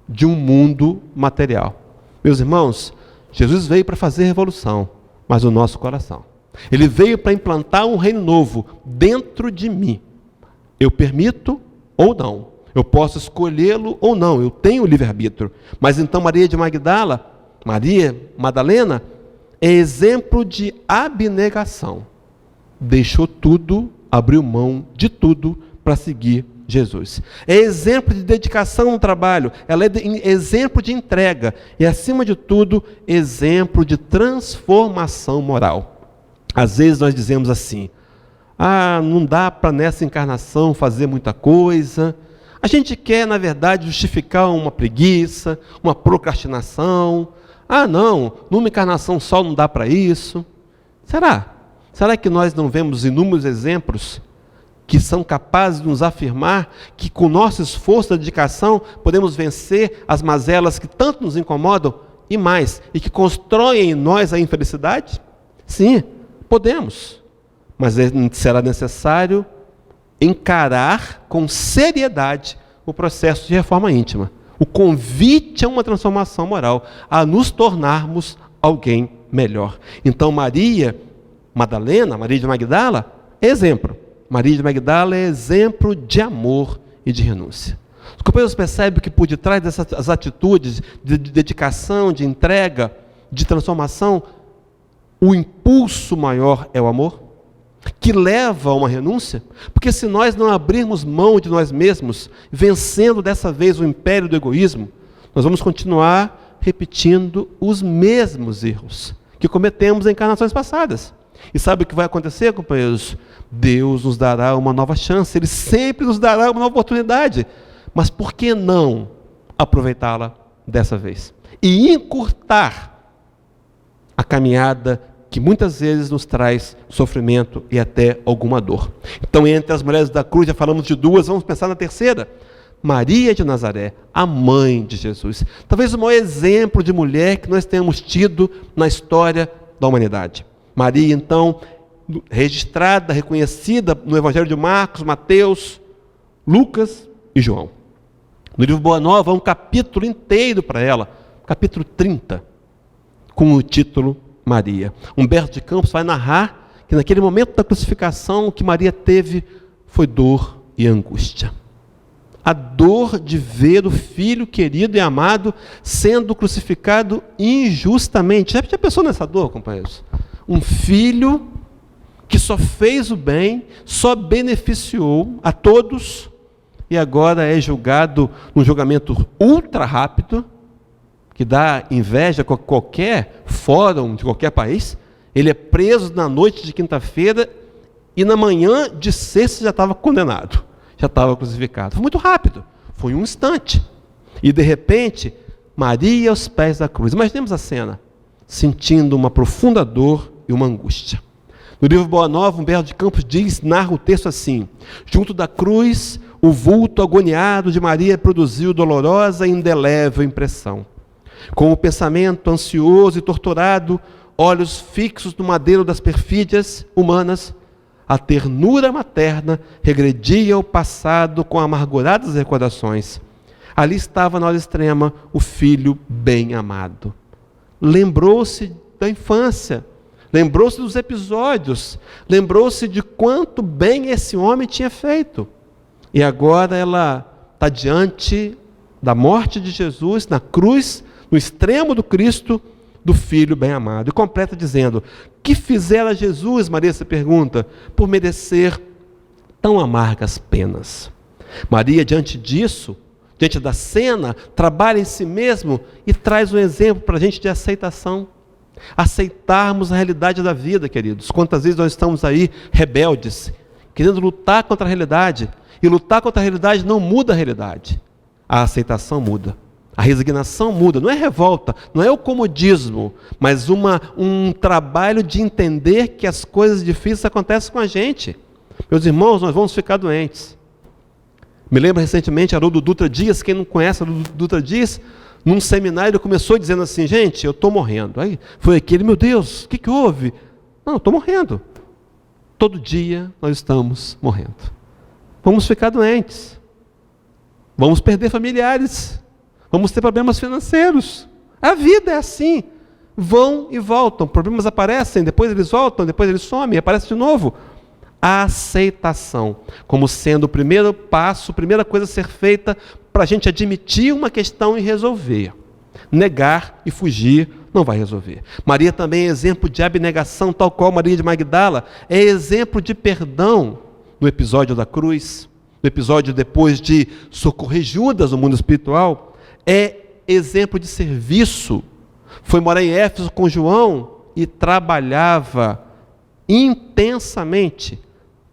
[SPEAKER 2] de um mundo material. Meus irmãos, Jesus veio para fazer revolução, mas no nosso coração. Ele veio para implantar um reino novo dentro de mim. Eu permito ou não. Eu posso escolhê-lo ou não. Eu tenho livre-arbítrio. Mas então Maria Madalena, é exemplo de abnegação. Deixou tudo, abriu mão de tudo para seguir Jesus. É exemplo de dedicação no trabalho. Ela é exemplo de entrega. E, acima de tudo, exemplo de transformação moral. Às vezes nós dizemos assim: não dá para nessa encarnação fazer muita coisa. A gente quer, na verdade, justificar uma preguiça, uma procrastinação. Não, numa encarnação só não dá para isso. Será? Será que nós não vemos inúmeros exemplos que são capazes de nos afirmar que com o nosso esforço e dedicação podemos vencer as mazelas que tanto nos incomodam e mais, e que constroem em nós a infelicidade? Sim, podemos, mas será necessário encarar com seriedade o processo de reforma íntima. O convite a uma transformação moral, a nos tornarmos alguém melhor. Então Maria de Magdala, é exemplo. Maria de Magdala é exemplo de amor e de renúncia. Os companheiros percebem que por detrás dessas atitudes de dedicação, de entrega, de transformação, o impulso maior é o amor, que leva a uma renúncia, porque se nós não abrirmos mão de nós mesmos, vencendo dessa vez o império do egoísmo, nós vamos continuar repetindo os mesmos erros que cometemos em encarnações passadas. E sabe o que vai acontecer, companheiros? Deus nos dará uma nova chance, Ele sempre nos dará uma nova oportunidade, mas por que não aproveitá-la dessa vez? E encurtar a caminhada que muitas vezes nos traz sofrimento e até alguma dor. Então, entre as mulheres da cruz, já falamos de duas, vamos pensar na terceira. Maria de Nazaré, a mãe de Jesus. Talvez o maior exemplo de mulher que nós tenhamos tido na história da humanidade. Maria, então, registrada, reconhecida no Evangelho de Marcos, Mateus, Lucas e João. No livro Boa Nova, há um capítulo inteiro para ela, capítulo 30, com o título Maria. Humberto de Campos vai narrar que naquele momento da crucificação, o que Maria teve foi dor e angústia. A dor de ver o filho querido e amado sendo crucificado injustamente. Já pensou nessa dor, companheiros? Um filho que só fez o bem, só beneficiou a todos, e agora é julgado num julgamento ultra rápido, que dá inveja a qualquer fórum de qualquer país. Ele é preso na noite de quinta-feira e na manhã de sexta já estava condenado, já estava crucificado. Foi muito rápido, foi um instante. E de repente, Maria aos pés da cruz. Imaginemos a cena, sentindo uma profunda dor e uma angústia. No livro Boa Nova, Humberto de Campos narra o texto assim: junto da cruz, o vulto agoniado de Maria produziu dolorosa e indelével impressão. Com o pensamento ansioso e torturado, olhos fixos no madeiro das perfídias humanas, a ternura materna regredia ao passado com amarguradas recordações. Ali estava na hora extrema o filho bem amado. Lembrou-se da infância, lembrou-se dos episódios, lembrou-se de quanto bem esse homem tinha feito. E agora ela está diante da morte de Jesus, na cruz, no extremo do Cristo, do Filho bem-amado. E completa dizendo: que fizera Jesus, Maria se pergunta, por merecer tão amargas penas. Maria, diante disso, diante da cena, trabalha em si mesmo e traz um exemplo para a gente de aceitação. Aceitarmos a realidade da vida, queridos. Quantas vezes nós estamos aí rebeldes, querendo lutar contra a realidade, e lutar contra a realidade não muda a realidade. A aceitação muda, a resignação muda, não é revolta, não é o comodismo, mas um trabalho de entender que as coisas difíceis acontecem com a gente. Meus irmãos, nós vamos ficar doentes. Me lembro recentemente, Haroldo Dutra Dias, quem não conhece Haroldo Dutra Dias, num seminário ele começou dizendo assim, gente, eu estou morrendo. Aí foi aquele, meu Deus, o que houve? Não, eu estou morrendo. Todo dia nós estamos morrendo. Vamos ficar doentes. Vamos perder familiares. Vamos ter problemas financeiros. A vida é assim. Vão e voltam. Problemas aparecem, depois eles voltam, depois eles somem, aparecem de novo. A aceitação como sendo o primeiro passo, a primeira coisa a ser feita para a gente admitir uma questão e resolver. Negar e fugir não vai resolver. Maria também é exemplo de abnegação, tal qual Maria de Magdala é exemplo de perdão no episódio da cruz, no episódio depois de socorrer Judas no mundo espiritual, é exemplo de serviço. Foi morar em Éfeso com João e trabalhava intensamente,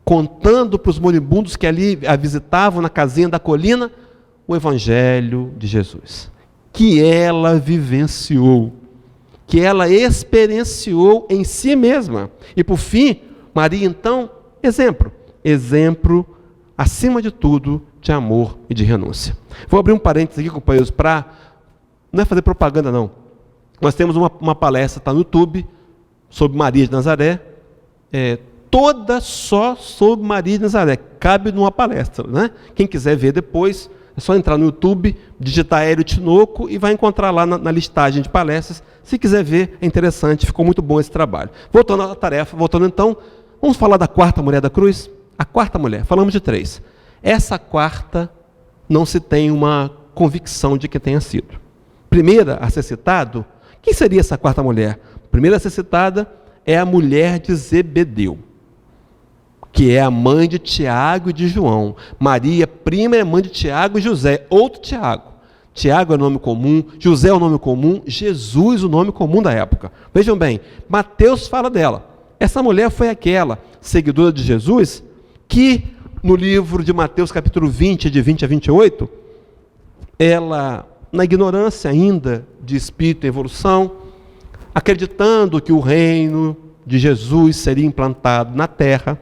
[SPEAKER 2] contando para os moribundos que ali a visitavam na casinha da colina, o Evangelho de Jesus, que ela vivenciou, que ela experienciou em si mesma. E por fim, Maria então, exemplo, acima de tudo, de amor e de renúncia. Vou abrir um parênteses aqui, companheiros, não é fazer propaganda não, nós temos uma palestra, está no YouTube, sobre Maria de Nazaré, toda só sobre Maria de Nazaré, cabe numa palestra, né? Quem quiser ver depois, é só entrar no YouTube, digitar Hélio Tinoco e vai encontrar lá na listagem de palestras. Se quiser ver, é interessante, ficou muito bom esse trabalho. Voltando à tarefa, então, vamos falar da quarta mulher da cruz? A quarta mulher, falamos de 3. Essa quarta não se tem uma convicção de que tenha sido. Primeira a ser citado, quem seria essa quarta mulher? Primeira a ser citada é a mulher de Zebedeu, que é a mãe de Tiago e de João. Maria, prima, é mãe de Tiago e José, outro Tiago. Tiago é o nome comum, José é o nome comum, Jesus o nome comum da época. Vejam bem, Mateus fala dela. Essa mulher foi aquela seguidora de Jesus que, no livro de Mateus, capítulo 20, de 20 a 28, ela, na ignorância ainda de espírito e evolução, acreditando que o reino de Jesus seria implantado na terra,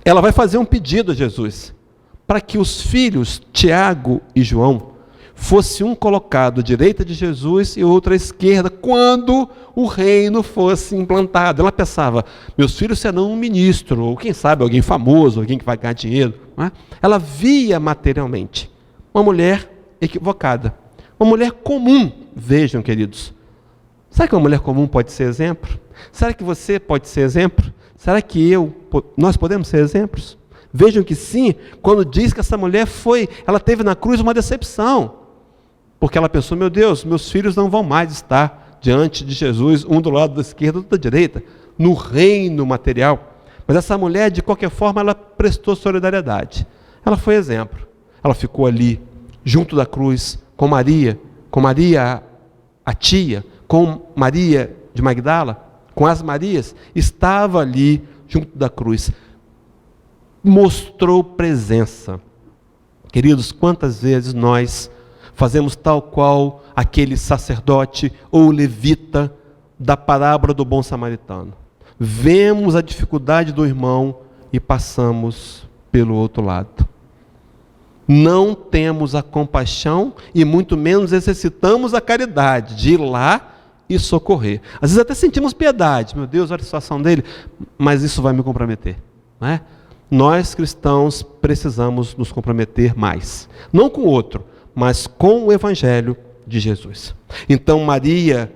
[SPEAKER 2] ela vai fazer um pedido a Jesus, para que os filhos, Tiago e João, fosse um colocado à direita de Jesus e outro à esquerda, quando o reino fosse implantado. Ela pensava, meus filhos serão um ministro, ou quem sabe alguém famoso, alguém que vai ganhar dinheiro. Não é? Ela via materialmente uma mulher equivocada, uma mulher comum. Vejam, queridos, será que uma mulher comum pode ser exemplo? Será que você pode ser exemplo? Será que nós podemos ser exemplos? Vejam que sim, quando diz que essa mulher ela teve na cruz uma decepção, porque ela pensou, meu Deus, meus filhos não vão mais estar diante de Jesus, um do lado da esquerda, outro da direita, no reino material. Mas essa mulher, de qualquer forma, ela prestou solidariedade. Ela foi exemplo. Ela ficou ali, junto da cruz, com Maria, a tia, com Maria de Magdala, com as Marias, estava ali junto da cruz. Mostrou presença. Queridos, quantas vezes nós fazemos tal qual aquele sacerdote ou levita da parábola do bom samaritano. Vemos a dificuldade do irmão e passamos pelo outro lado. Não temos a compaixão e muito menos exercitamos a caridade de ir lá e socorrer. Às vezes até sentimos piedade. Meu Deus, olha a situação dele, mas isso vai me comprometer. Não é? Nós cristãos precisamos nos comprometer mais. Não com o outro, mas com o Evangelho de Jesus. Então Maria,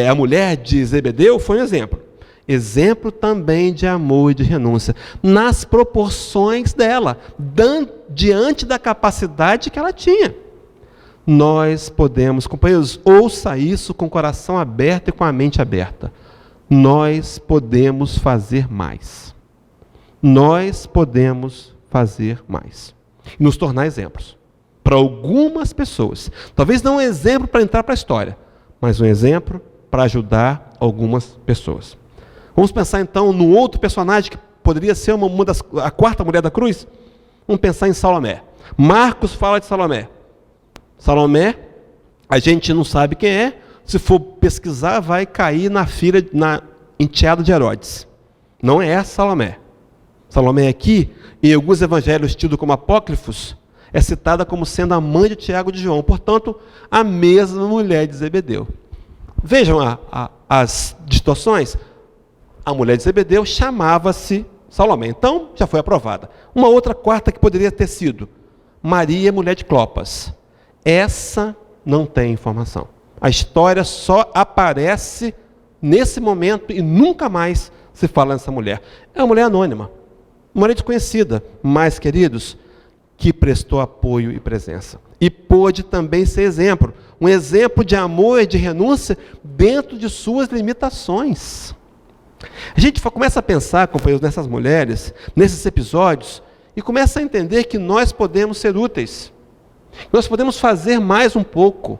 [SPEAKER 2] a mulher de Zebedeu, foi um exemplo. Exemplo também de amor e de renúncia, nas proporções dela, diante da capacidade que ela tinha. Nós podemos, companheiros, ouça isso com o coração aberto e com a mente aberta. Nós podemos fazer mais. Nós podemos fazer mais. E nos tornar exemplos para algumas pessoas. Talvez não um exemplo para entrar para a história, mas um exemplo para ajudar algumas pessoas. Vamos pensar então no outro personagem que poderia ser a quarta mulher da cruz? Vamos pensar em Salomé. Marcos fala de Salomé. Salomé, a gente não sabe quem é. Se for pesquisar, vai cair na filha, na enteada de Herodes. Não é essa Salomé. Salomé aqui, em alguns evangelhos tidos como apócrifos, é citada como sendo a mãe de Tiago e de João. Portanto, a mesma mulher de Zebedeu. Vejam as distorções. A mulher de Zebedeu chamava-se Salomé. Então, já foi aprovada. Uma outra quarta que poderia ter sido Maria, mulher de Clopas. Essa não tem informação. A história só aparece nesse momento e nunca mais se fala nessa mulher. É uma mulher anônima, uma mulher desconhecida, mas, queridos, que prestou apoio e presença. E pôde também ser exemplo. Um exemplo de amor e de renúncia dentro de suas limitações. A gente começa a pensar, companheiros, nessas mulheres, nesses episódios, e começa a entender que nós podemos ser úteis. Nós podemos fazer mais um pouco.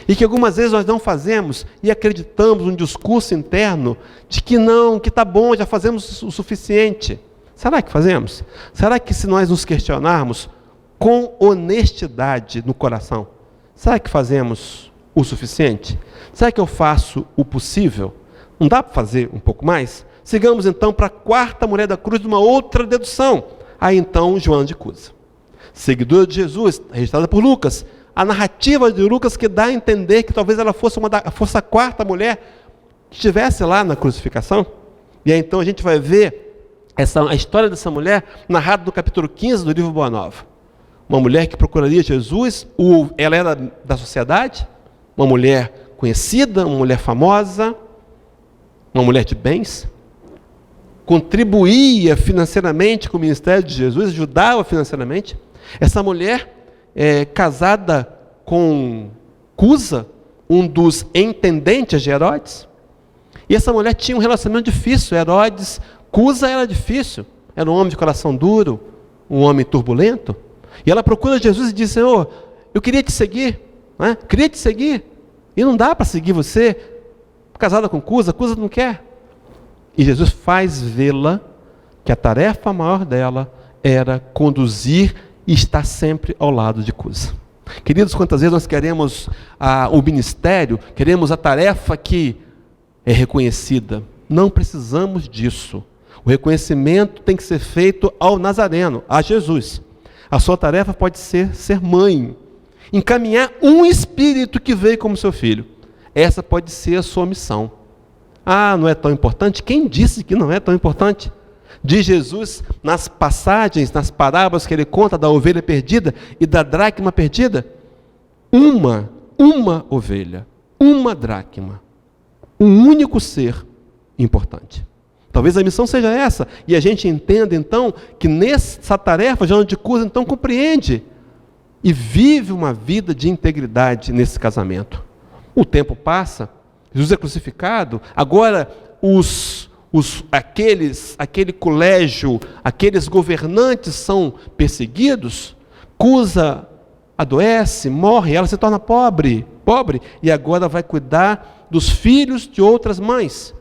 [SPEAKER 2] E que algumas vezes nós não fazemos e acreditamos num discurso interno de que não, que está bom, já fazemos o suficiente. Será que fazemos? Será que se nós nos questionarmos com honestidade no coração, será que fazemos o suficiente? Será que eu faço o possível? Não dá para fazer um pouco mais? Sigamos então para a quarta mulher da cruz de uma outra dedução. Aí então Joana de Cusa, seguidora de Jesus, registrada por Lucas. A narrativa de Lucas que dá a entender que talvez ela fosse a quarta mulher que estivesse lá na crucificação. E aí então a gente vai ver a história dessa mulher narrada no capítulo 15 do livro Boa Nova. Uma mulher que procuraria Jesus, ela era da sociedade, uma mulher conhecida, uma mulher famosa, uma mulher de bens, contribuía financeiramente com o ministério de Jesus, ajudava financeiramente. Essa mulher casada com Cusa, um dos intendentes de Herodes. E essa mulher tinha um relacionamento difícil. Cusa era difícil. Era um homem de coração duro, um homem turbulento. E ela procura Jesus e diz: Senhor, eu queria te seguir, né? Queria te seguir. E não dá para seguir você, casada com Cusa não quer. E Jesus faz vê-la que a tarefa maior dela era conduzir e estar sempre ao lado de Cusa. Queridos, quantas vezes nós queremos o ministério, queremos a tarefa que é reconhecida. Não precisamos disso. O reconhecimento tem que ser feito ao Nazareno, a Jesus. A sua tarefa pode ser mãe, encaminhar um espírito que veio como seu filho. Essa pode ser a sua missão. Não é tão importante? Quem disse que não é tão importante? De Jesus, nas passagens, nas parábolas que ele conta da ovelha perdida e da dracma perdida, uma ovelha, uma dracma, um único ser importante. Talvez a missão seja essa, e a gente entenda então que nessa tarefa, Joana de Cusa então compreende e vive uma vida de integridade nesse casamento. O tempo passa, Jesus é crucificado, agora aquele colégio, aqueles governantes são perseguidos. Cusa adoece, morre, ela se torna pobre, e agora vai cuidar dos filhos de outras mães,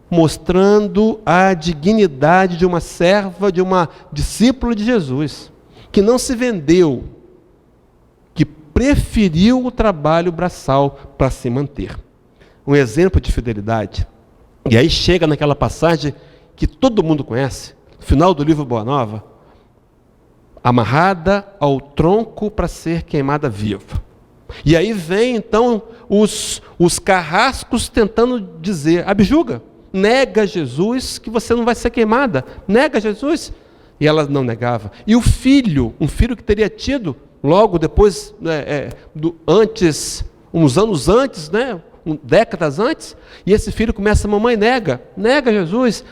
[SPEAKER 2] mostrando a dignidade de uma serva, de uma discípula de Jesus, que não se vendeu, que preferiu o trabalho braçal para se manter. Um exemplo de fidelidade. E aí chega naquela passagem que todo mundo conhece, no final do livro Boa Nova, amarrada ao tronco para ser queimada viva. E aí vem então os carrascos tentando dizer: abjuga, nega Jesus que você não vai ser queimada, nega Jesus. E ela não negava. E o filho, um filho que teria tido logo depois, uns anos antes, décadas antes, e esse filho começa: mamãe, nega Jesus,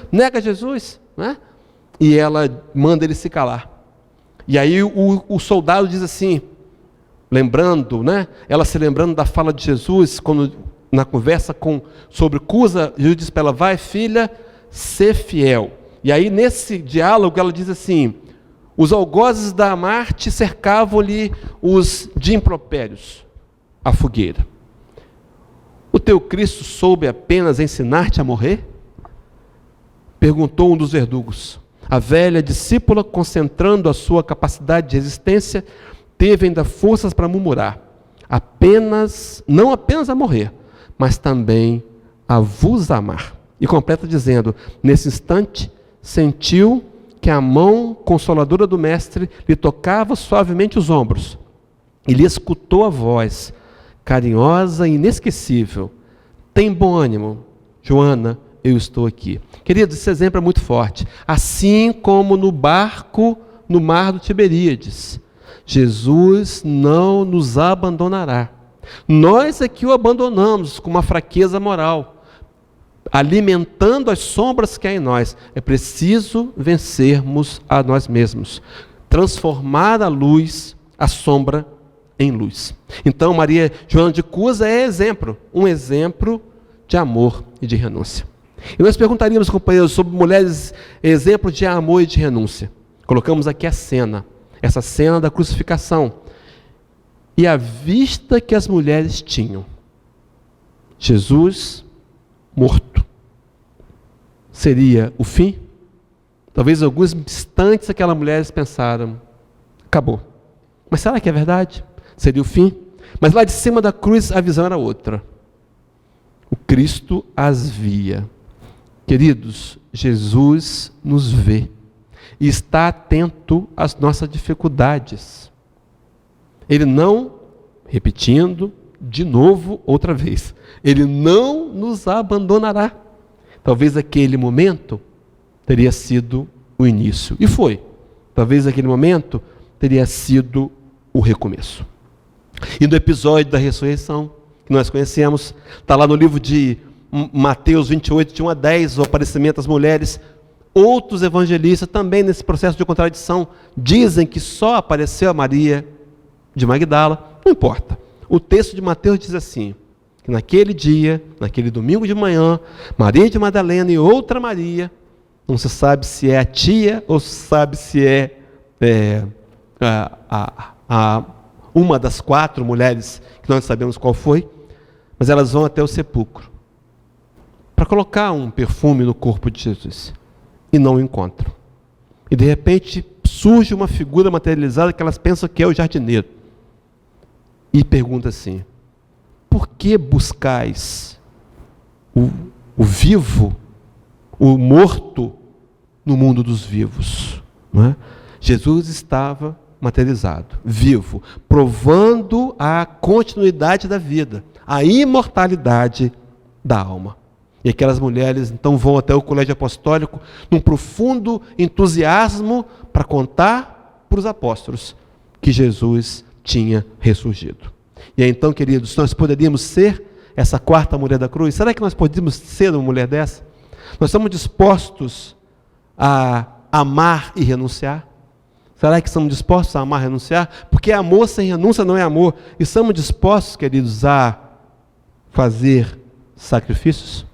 [SPEAKER 2] né? E ela manda ele se calar. E aí o soldado diz assim, lembrando, ela se lembrando da fala de Jesus, quando na conversa sobre Cusa, Jesus diz para ela: vai, filha, ser fiel. E aí nesse diálogo ela diz assim: Os algozes da Marte cercavam-lhe os de impropérios, a fogueira. O teu Cristo soube apenas ensinar-te a morrer? Perguntou um dos verdugos. A velha discípula, concentrando a sua capacidade de resistência, teve ainda forças para murmurar. Não apenas a morrer, mas também a vos amar. E completa dizendo, nesse instante, sentiu que a mão consoladora do Mestre lhe tocava suavemente os ombros. E lhe escutou a voz, carinhosa e inesquecível. Tem bom ânimo, Joana, eu estou aqui. Queridos, esse exemplo é muito forte. Assim como no barco, no mar do Tiberíades, Jesus não nos abandonará. Nós é que o abandonamos com uma fraqueza moral, alimentando as sombras que há em nós. É preciso vencermos a nós mesmos, transformar a luz, a sombra, em luz. Então, Maria Joana de Cusa é um exemplo de amor e de renúncia. E nós perguntaríamos, companheiros, sobre mulheres, exemplo de amor e de renúncia. Colocamos aqui a cena, essa cena da crucificação. E a vista que as mulheres tinham. Jesus morto. Seria o fim? Talvez alguns instantes aquelas mulheres pensaram, acabou. Mas será que é verdade? Seria o fim? Mas lá de cima da cruz a visão era outra. O Cristo as via. Queridos, Jesus nos vê e está atento às nossas dificuldades. Ele não, repetindo, de novo, outra vez, Ele não nos abandonará. Talvez aquele momento teria sido o início. E foi. Talvez aquele momento teria sido o recomeço. E no episódio da ressurreição, que nós conhecemos, está lá no livro de Mateus 28, de 1 a 10, o aparecimento das mulheres. Outros evangelistas, também nesse processo de contradição, dizem que só apareceu a Maria de Magdala. Não importa. O texto de Mateus diz assim, que naquele dia, naquele domingo de manhã, Maria de Madalena e outra Maria, não se sabe se é a tia ou se sabe se é uma das 4 mulheres, que nós não sabemos qual foi, mas elas vão até o sepulcro para colocar um perfume no corpo de Jesus e não o encontram. E de repente surge uma figura materializada que elas pensam que é o jardineiro e pergunta assim, por que buscais o vivo, o morto no mundo dos vivos? Não é? Jesus estava materializado, vivo, provando a continuidade da vida, a imortalidade da alma. E aquelas mulheres então vão até o colégio apostólico num profundo entusiasmo para contar para os apóstolos que Jesus tinha ressurgido. E aí, então, queridos, nós poderíamos ser essa 4ª mulher da cruz? Será que nós podemos ser uma mulher dessa? Nós estamos dispostos a amar e renunciar? Será que estamos dispostos a amar e renunciar? Porque amor sem renúncia não é amor. E estamos dispostos, queridos, a fazer sacrifícios?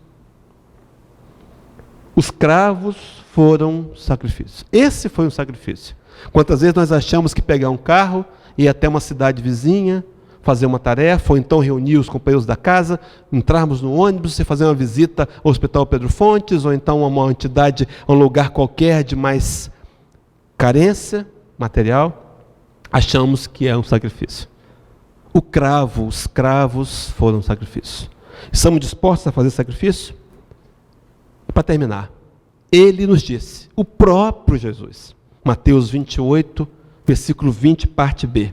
[SPEAKER 2] Os cravos foram sacrifícios. Esse foi um sacrifício. Quantas vezes nós achamos que pegar um carro, ir até uma cidade vizinha, fazer uma tarefa, ou então reunir os companheiros da casa, entrarmos no ônibus e fazer uma visita ao Hospital Pedro Fontes, ou então a uma entidade, a um lugar qualquer de mais carência material, achamos que é um sacrifício. Os cravos foram um sacrifício. Estamos dispostos a fazer sacrifício? Para terminar, ele nos disse, o próprio Jesus, Mateus 28, versículo 20, parte B,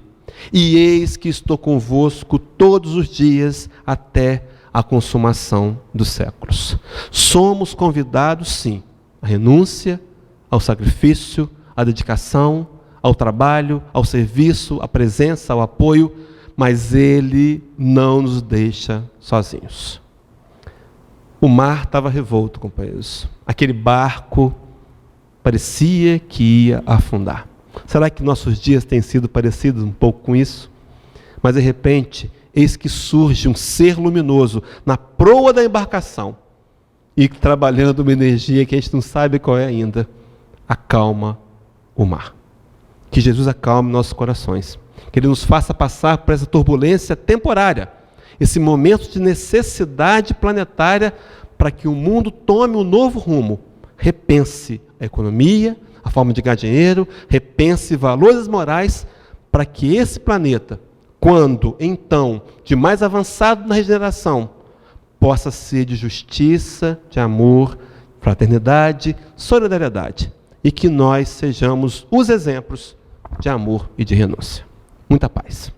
[SPEAKER 2] e eis que estou convosco todos os dias até a consumação dos séculos. Somos convidados, sim, à renúncia, ao sacrifício, à dedicação, ao trabalho, ao serviço, à presença, ao apoio, mas Ele não nos deixa sozinhos. O mar estava revolto, companheiros. Aquele barco parecia que ia afundar. Será que nossos dias têm sido parecidos um pouco com isso? Mas de repente, eis que surge um ser luminoso na proa da embarcação e trabalhando uma energia que a gente não sabe qual é ainda, acalma o mar. Que Jesus acalme nossos corações. Que Ele nos faça passar por essa turbulência temporária, esse momento de necessidade planetária, para que o mundo tome um novo rumo. Repense a economia, a forma de ganhar dinheiro, repense valores morais, para que esse planeta, quando, então, de mais avançado na regeneração, possa ser de justiça, de amor, fraternidade, solidariedade. E que nós sejamos os exemplos de amor e de renúncia. Muita paz.